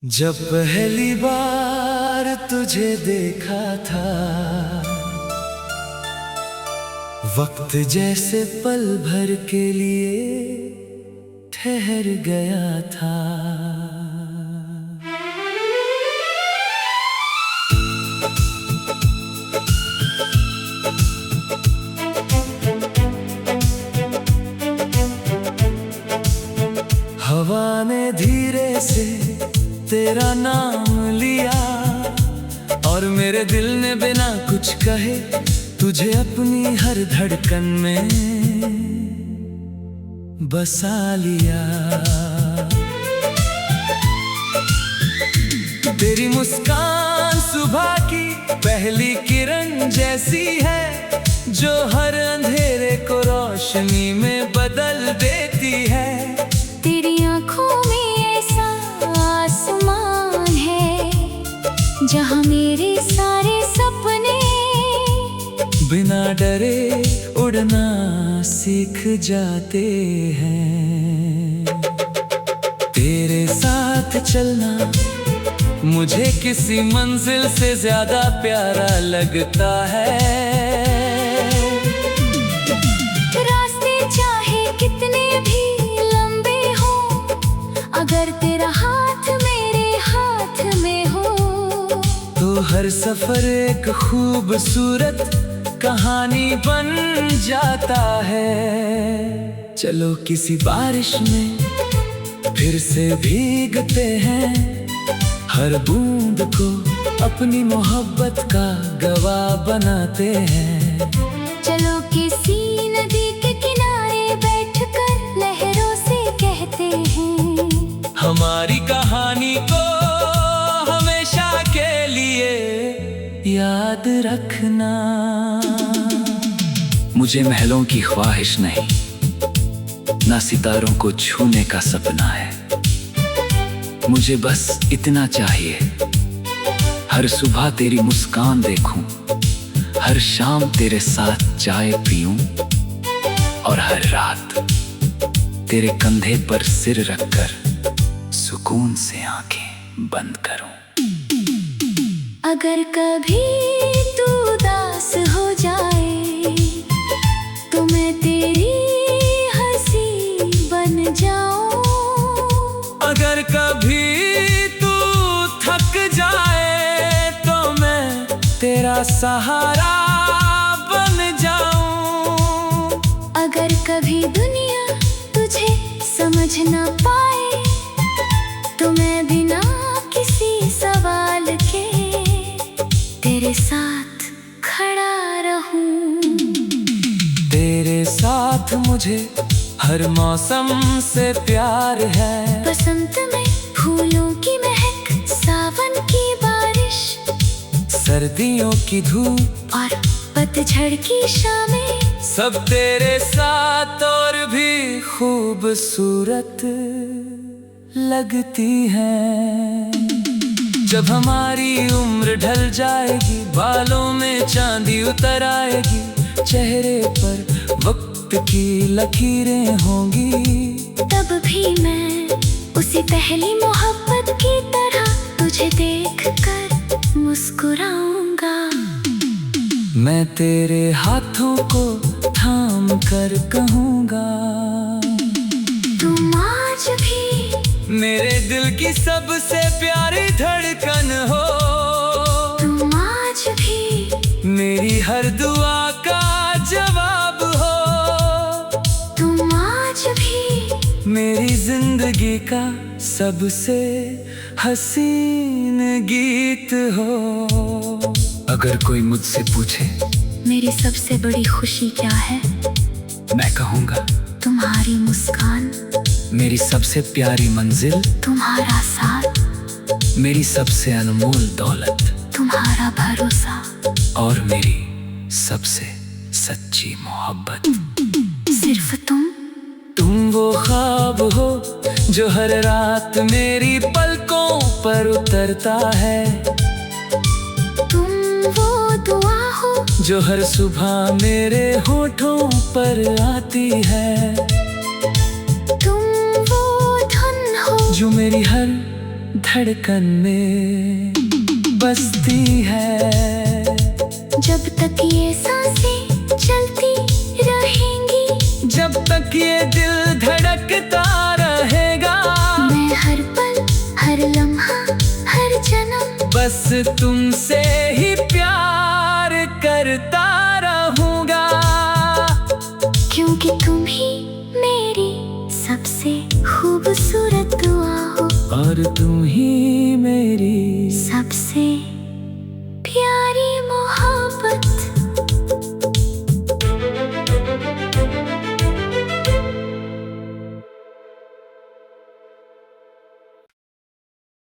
जब पहली बार तुझे देखा था, वक्त जैसे पल भर के लिए ठहर गया था। हवा ने धीरे से तेरा नाम लिया और मेरे दिल ने बिना कुछ कहे तुझे अपनी हर धड़कन में बसा लिया। तेरी मुस्कान सुबह की पहली किरण जैसी है, जो हर अंधेरे को रोशनी में बदल देती है। तेरी आँखों में ऐसा आसमान है, जहाँ मेरे सारे सपने बिना डरे उड़ना सीख जाते हैं। तेरे साथ चलना मुझे किसी मंजिल से ज्यादा प्यारा लगता है। रास्ते चाहे कितने भी लंबे हो, अगर तेरा हाथ मेरे हाथ में हो, तो हर सफर एक खूबसूरत कहानी बन जाता है। चलो किसी बारिश में फिर से भीगते हैं, हर बूंद को अपनी मोहब्बत का गवाह बनाते हैं। चलो किसी नदी के किनारे बैठकर लहरों से कहते हैं, हमारी कहानी को हमेशा के लिए याद रखना। मुझे महलों की ख्वाहिश नहीं, ना सितारों को छूने का सपना है। मुझे बस इतना चाहिए, हर सुबह तेरी मुस्कान देखूं, हर शाम तेरे साथ चाय पीऊं और हर रात तेरे कंधे पर सिर रखकर सुकून से आंखें बंद करूं। अगर कभी तू उदास हो जाए, तो मैं तेरी हंसी बन जाऊं। अगर कभी तू थक जाए, तो मैं तेरा सहारा बन जाऊं। अगर कभी दुनिया तुझे समझ ना पाए, तो मैं बिना किसी सवाल के तेरे साथ खड़ा रहूं। तेरे साथ मुझे हर मौसम से प्यार है। बसंत में फूलों की महक, सावन की बारिश, सर्दियों की धूप और पतझड़ की शामें, सब तेरे साथ और भी खूबसूरत लगती हैं। जब हमारी उम्र ढल जाएगी, बालों में चांदी उतर आएगी, चेहरे पर वक्त की लकीरें होंगी, तब भी मैं उसी पहली मोहब्बत की तरह तुझे देखकर मुस्कुराऊंगा। मैं तेरे हाथों को थाम कर कहूँगा, तुम आज भी मेरे दिल की सबसे प्यारी धड़कन हो। तुम आज भी मेरी हर दुआ का जवाब हो। तुम आज भी मेरी जिंदगी का सबसे हसीन गीत हो। अगर कोई मुझसे पूछे मेरी सबसे बड़ी खुशी क्या है, मैं कहूँगा तुम्हारी मुस्कान, मेरी सबसे प्यारी मंजिल, तुम्हारा साथ, मेरी सबसे अनमोल दौलत, तुम्हारा भरोसा, और मेरी सबसे सच्ची मोहब्बत। सिर्फ तुम वो ख्वाब हो जो हर रात मेरी पलकों पर उतरता है। तुम वो दुआ हो जो हर सुबह मेरे होठों पर आती है। तुम वो धन हो जो मेरी हर धड़कन में बसती है। जब तक ये सांसें चलती रहेंगी, जब तक ये दिल धड़कता रहेगा, मैं हर पल हर लम्हा हर जन्म बस तुमसे ही प्यार करता रहूंगा। क्योंकि तुम ही मेरी सबसे खूबसूरत दुआ हो, और तुम ही मेरी सबसे प्यारी मोहब्बत।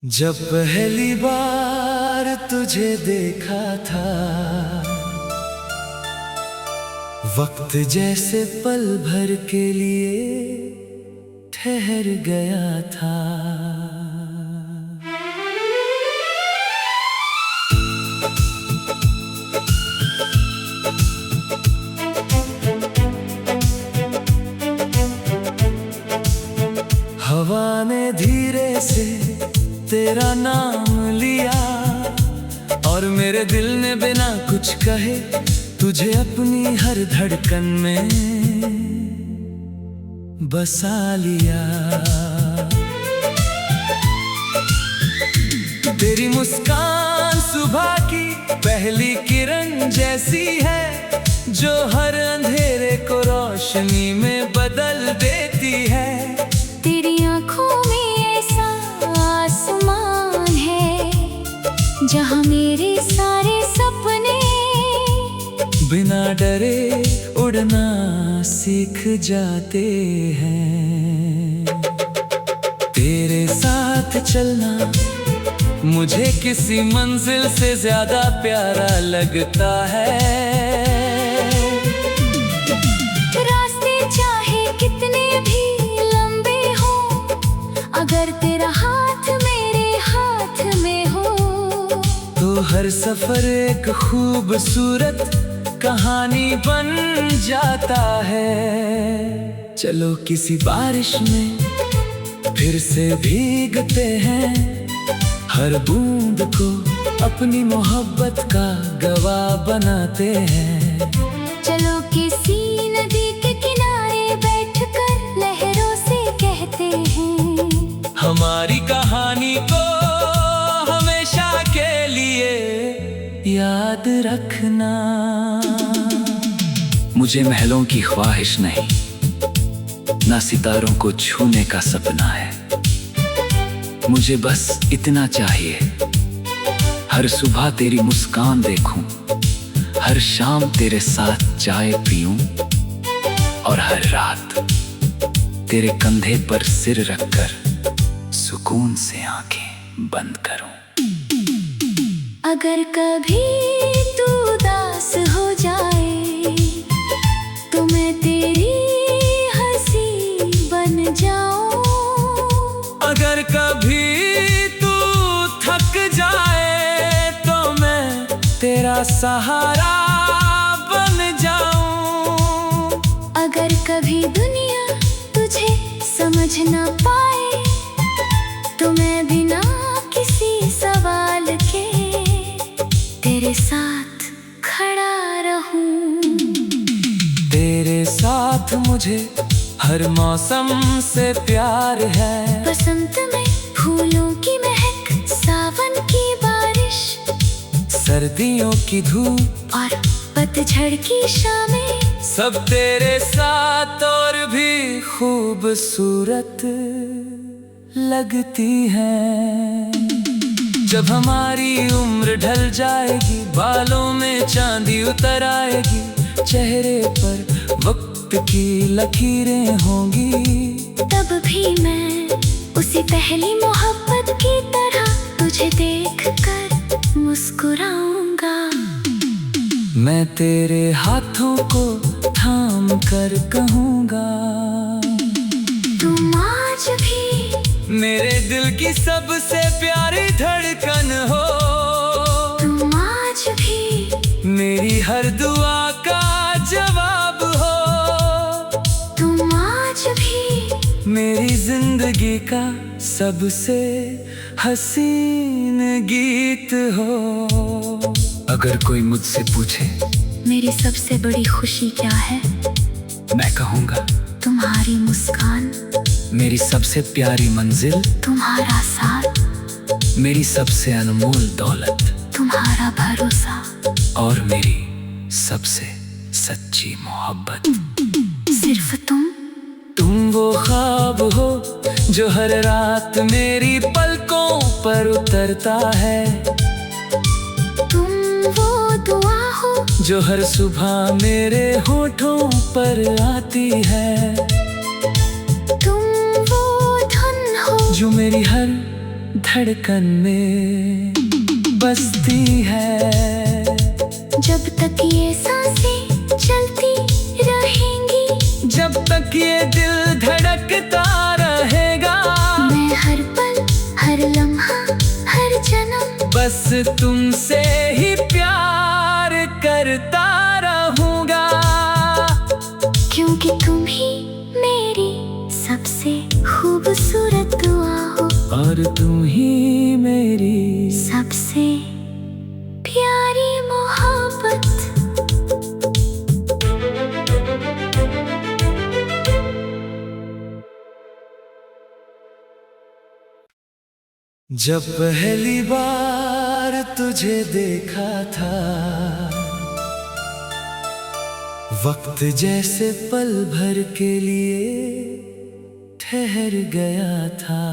जब पहली बार तुझे देखा था, वक्त जैसे पल भर के लिए ठहर गया था। हवा ने धीरे से तेरा नाम लिया, और मेरे दिल ने बिना कुछ कहे तुझे अपनी हर धड़कन में बसा लिया। तेरी मुस्कान सुबह की पहली किरण जैसी है, जो हर अंधेरे को रोशनी में बदल देती है। तेरी आँखों में ऐसा आसमान है, जहाँ मेरे सारे सपने बिना डरे उड़ना सीख जाते हैं। तेरे साथ चलना मुझे किसी मंजिल से ज्यादा प्यारा लगता है। रास्ते चाहे कितने भी लंबे हो, अगर तेरा हाथ मेरे हाथ में हो, तो हर सफर एक खूबसूरत कहानी बन जाता है। चलो किसी बारिश में फिर से भीगते हैं, हर बूंद को अपनी मोहब्बत का गवाह बनाते हैं। चलो किसी नदी के किनारे बैठकर लहरों से कहते हैं, हमारी कहानी को हमेशा के लिए याद रखना। मुझे महलों की ख्वाहिश नहीं, ना सितारों को छूने का सपना है। मुझे बस इतना चाहिए, हर सुबह तेरी मुस्कान देखूं, हर शाम तेरे साथ चाय पीऊं, और हर रात तेरे कंधे पर सिर रखकर सुकून से आंखें बंद करूं। अगर कभी तू उदास हो जाए, तो मैं तेरी हंसी बन जाऊं। अगर कभी तू थक जाए, तो मैं तेरा सहारा बन जाऊं। अगर कभी दुनिया तुझे समझ ना पाए, तो मैं बिना किसी सवाल के तेरे साथ खड़ा रहूं। तेरे साथ मुझे हर मौसम से प्यार है। बसंत में फूलों की महक, सावन की बारिश, सर्दियों की धूप और पतझड़ की शामें, सब तेरे साथ और भी खूबसूरत लगती हैं। जब हमारी उम्र ढल जाएगी, बालों में चांदी उतर आएगी, चेहरे पर वक्त की लकीरें होंगी, तब भी मैं उसी पहली मोहब्बत की तरह तुझे देखकर मुस्कुराऊंगा। मैं तेरे हाथों को थाम कर कहूँगा, तुम आज भी मेरे दिल की सबसे प्यारी धड़कन हो। तुम आज भी मेरी हर दुआ का जवाब हो। तुम आज भी मेरी जिंदगी का सबसे हसीन गीत हो। अगर कोई मुझसे पूछे मेरी सबसे बड़ी खुशी क्या है, मैं कहूँगा तुम्हारी मुस्कान, मेरी सबसे प्यारी मंजिल, तुम्हारा साथ, मेरी सबसे अनमोल दौलत, तुम्हारा भरोसा, और मेरी सबसे सच्ची मोहब्बत। सिर्फ तुम वो ख्वाब हो जो हर रात मेरी पलकों पर उतरता है। तुम वो दुआ हो जो हर सुबह मेरे होठों पर आती है। तुम वो धुन हो जो मेरी हर धड़कन में बसती है। जब तक ये सांसें चलती रहेंगी, जब तक ये दिल धड़कता रहेगा, मैं हर पल हर लम्हा हर जन्म बस तुमसे ही प्यार करता रहूंगा। क्योंकि तुम ही मेरी सबसे खूबसूरत दुआ हो, और तुम ही मेरी सबसे प्यारी मोहब्बत। जब पहली बार तुझे देखा था, वक्त जैसे पल भर के लिए ठहर गया था।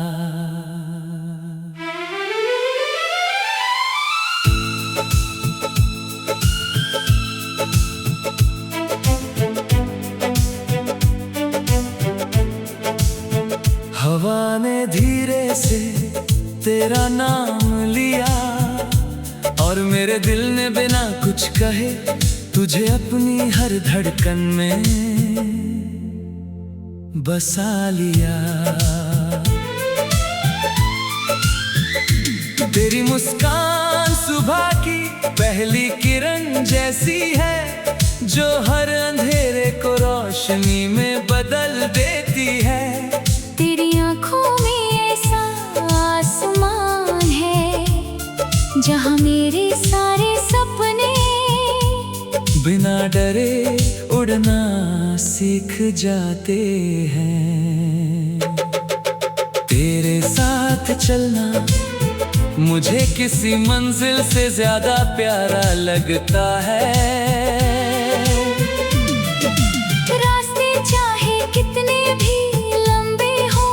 हवा ने धीरे से तेरा नाम लिया, और मेरे दिल ने बिना कुछ कहे तुझे अपनी हर धड़कन में बसा लिया। तेरी मुस्कान सुबह की पहली किरण जैसी है, जो हर अंधेरे को रोशनी में बदल देती है। तेरी आँखों में ऐसा आसमान है, जहाँ मेरे सारे सपने बिना डरे उड़ना सीख जाते हैं। तेरे साथ चलना मुझे किसी मंजिल से ज्यादा प्यारा लगता है। रास्ते चाहे कितने भी लंबे हो,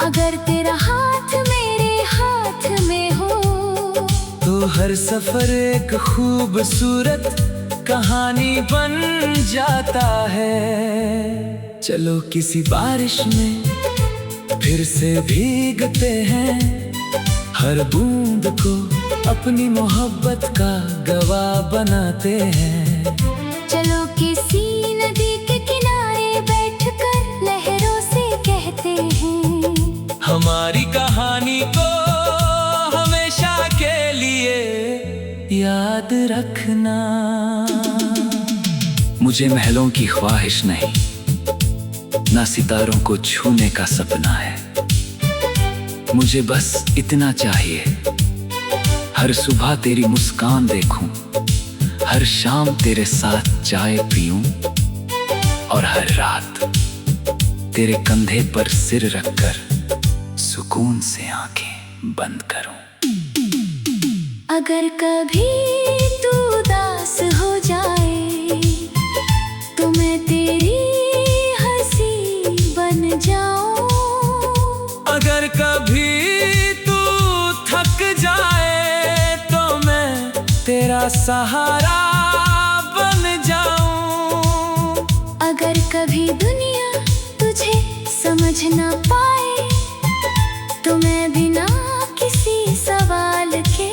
अगर तेरा हाथ मेरे हाथ में हो, तो हर सफर एक खूबसूरत कहानी बन जाता है। चलो किसी बारिश में फिर से भीगते हैं, हर बूंद को अपनी मोहब्बत का गवाह बनाते हैं। चलो किसी नदी के किनारे बैठकर लहरों से कहते हैं, हमारी कहानी को हमेशा के लिए याद रखना। मुझे महलों की ख्वाहिश नहीं, ना सितारों को छूने का सपना है। मुझे बस इतना चाहिए, हर सुबह तेरी मुस्कान देखूं, हर शाम तेरे साथ चाय पीऊं, और हर रात तेरे कंधे पर सिर रखकर सुकून से आंखें बंद करूं। अगर कभी तू उदास हो जाए, तो मैं तेरी हंसी बन जाऊं। अगर कभी तू थक जाए, तो मैं तेरा सहारा बन जाऊं। अगर कभी दुनिया तुझे समझ ना पाए, तो मैं बिना किसी सवाल के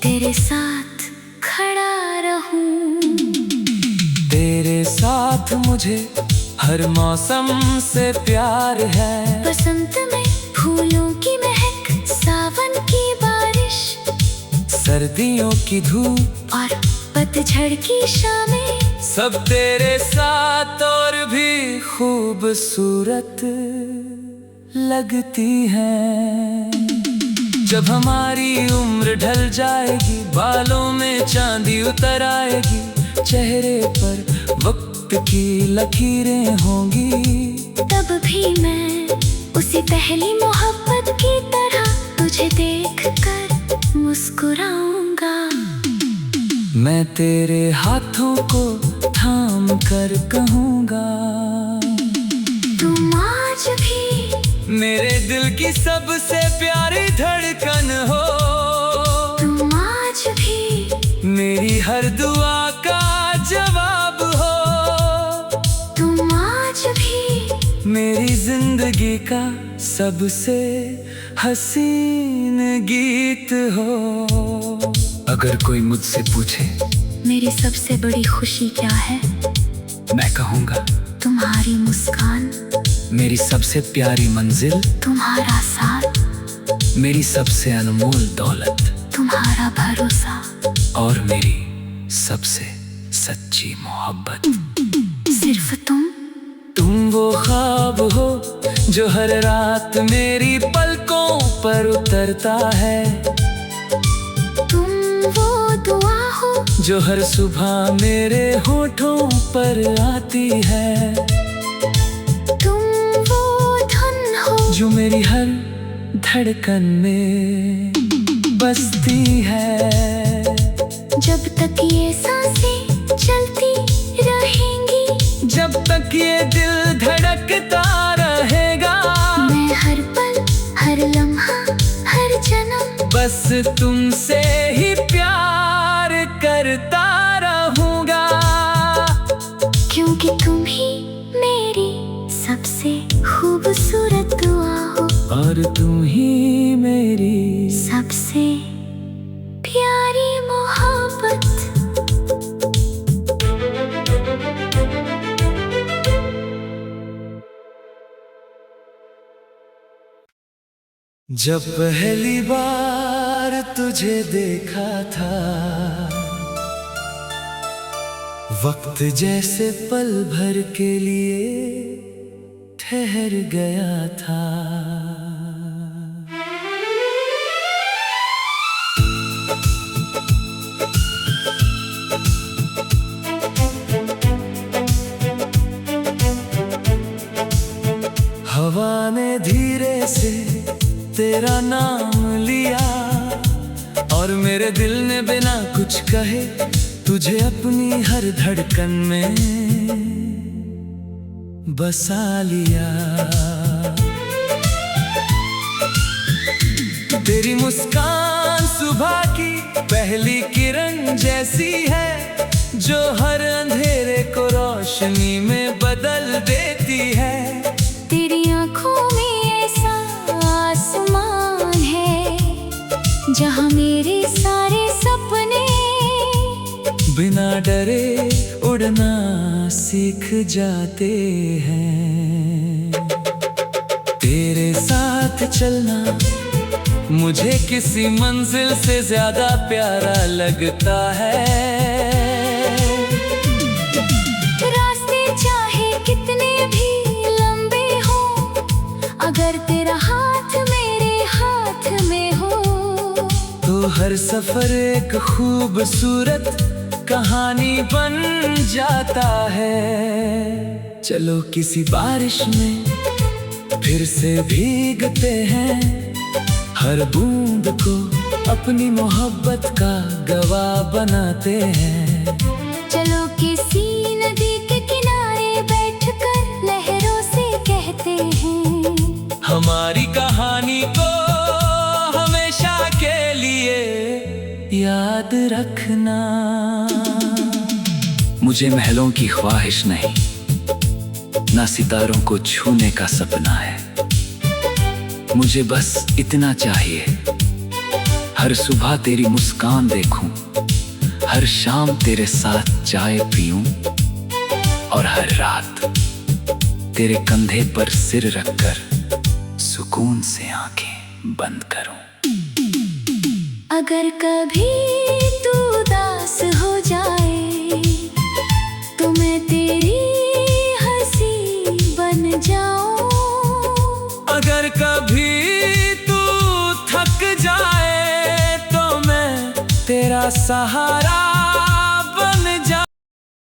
तेरे साथ खड़ा रहूं। तेरे साथ मुझे हर मौसम से प्यार है। बसंत में फूलों की महक, सावन की बारिश, सर्दियों की धूप और पतझड़ की शामें, सब तेरे साथ और भी खूबसूरत लगती हैं। जब हमारी उम्र ढल जाएगी, बालों में चांदी उतर आएगी, चेहरे पर वक्त की लकीरें होंगी, तब भी मैं उसी पहली मोहब्बत की तरह तुझे देखकर मुस्कुराऊंगा। मैं तेरे हाथों को थाम कर कहूँगा, तुम आज भी मेरे दिल की सबसे प्यारी धड़कन हो। तुम आज भी मेरी हर दुआ का जवाब हो। तुम आज भी मेरी जिंदगी का सबसे हसीन गीत हो। अगर कोई मुझसे पूछे मेरी सबसे बड़ी खुशी क्या है, मैं कहूँगा तुम्हारी मुस्कान, मेरी सबसे प्यारी मंजिल, तुम्हारा साथ, मेरी सबसे अनमोल दौलत, तुम्हारा भरोसा, और मेरी सबसे सच्ची मोहब्बत। सिर्फ तुम वो ख्वाब हो जो हर रात मेरी पलकों पर उतरता है। तुम वो दुआ हो जो हर सुबह मेरे होठों पर आती है। तुम वो धुन हो जो मेरी हर धड़कन में बसती है। जब तक ये सांसें चलती रहेंगी, जब तक ये दिल धड़कता रहेगा, मैं हर पल हर लम्हा हर जन्म बस तुमसे ही प्यार करता रहूंगा। क्योंकि तुम ही मेरी सबसे खूबसूरत दुआ हो, और तुम ही मेरी सबसे प्यारी मोहब्बत। जब पहली बार तुझे देखा था, वक्त जैसे पल भर के लिए ठहर गया था। हवा ने धीरे से तेरा नाम लिया, और मेरे दिल ने बिना कुछ कहे तुझे अपनी हर धड़कन में बसा लिया। तेरी मुस्कान सुबह की पहली किरण जैसी है, जो हर अंधेरे को रोशनी में बदल देती है। तेरी आँखों में ऐसा आसमान है, जहाँ मेरे सारे सपने बिना डरे उड़ना सीख जाते हैं। तेरे साथ चलना मुझे किसी मंजिल से ज्यादा प्यारा लगता है। रास्ते चाहे कितने भी लंबे हो, अगर तेरा हाथ मेरे हाथ में हो, तो हर सफर एक खूबसूरत कहानी बन जाता है। चलो किसी बारिश में फिर से भीगते हैं, हर बूंद को अपनी मोहब्बत का गवाह बनाते हैं। चलो किसी नदी के किनारे बैठकर लहरों से कहते हैं, हमारी कहानी को हमेशा के लिए याद रखना। मुझे महलों की ख्वाहिश नहीं, ना सितारों को छूने का सपना है। मुझे बस इतना चाहिए, हर सुबह तेरी मुस्कान देखूं, हर शाम तेरे साथ चाय पीऊं, और हर रात तेरे कंधे पर सिर रखकर सुकून से आंखें बंद करूं। अगर कभी तू उदास हो जाए, तो मैं तेरी हंसी बन जाऊं। अगर तेरा सहारा